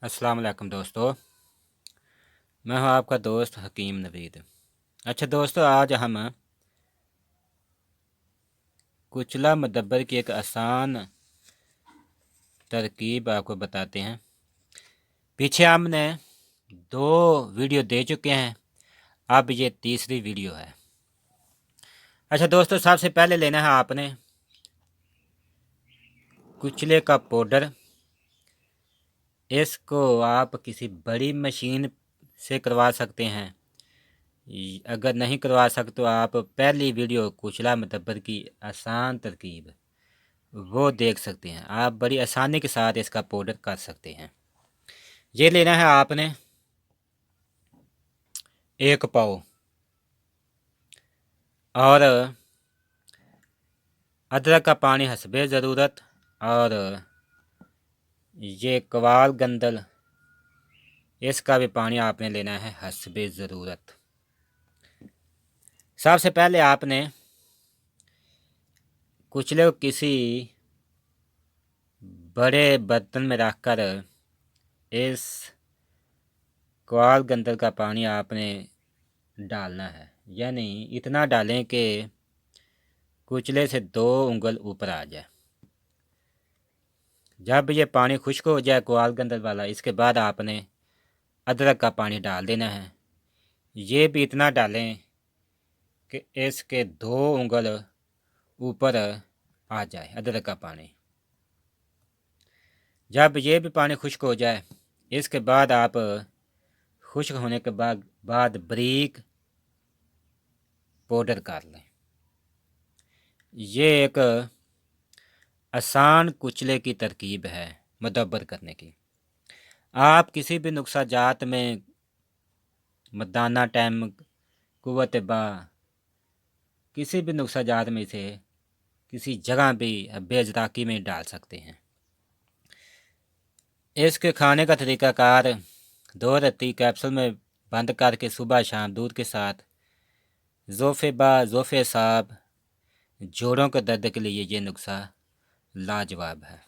अस्सलाम वालेकुम दोस्तों, मैं हूं आपका दोस्त हकीम नवीद। अच्छा दोस्तों, आज हम कुचला मुदब्बर की एक आसान तरकीब आपको बताते हैं। पीछे हमने 2 वीडियो दे चुके हैं, अब ये तीसरी वीडियो है। अच्छा दोस्तों, सबसे पहले लेना है आपने कुचले का पाउडर। इसको आप किसी बड़ी मशीन से करवा सकते हैं। अगर नहीं करवा सकते तो आप पहली वीडियो कुचला मुदब्बर की आसान तरकीब वो देख सकते हैं। आप बड़ी आसानी के साथ इसका पाउडर कर सकते हैं। ये लेना है आपने 1 पाव और अदरक का पानी हस्बे ज़रूरत, और ये कवाल गंदल इसका भी पानी आपने लेना है हस्बे ज़रूरत। सबसे पहले आपने कुचले को किसी बड़े बर्तन में रखकर इस कवाल गंदल का पानी आपने डालना है, यानी इतना डालें कि कुचले से 2 उंगल ऊपर आ जाए। जब ये पानी खुश्क हो जाए कवाल गंदल वाला, इसके बाद आपने अदरक का पानी डाल देना है। ये भी इतना डालें कि इसके 2 उंगल ऊपर आ जाए अदरक का पानी। जब ये भी पानी खुश्क हो जाए, इसके बाद आप खुश्क होने के बाद बारीक पाउडर कर लें। ये एक आसान कुचले की तरकीब है मुदब्बर करने की। आप किसी भी नुस्खा जात में मर्दाना टाइम कुव्वत बा किसी भी नुस्खा जात में से किसी जगह भी बेज़राकी में डाल सकते हैं। इसके खाने का तरीक़ाकार 2 रत्ती कैप्सूल में बंद करके सुबह शाम दूध के साथ ज़ोफ़े साहब जोड़ों के दर्द के लिए ये नुस्खा लाजवाब है।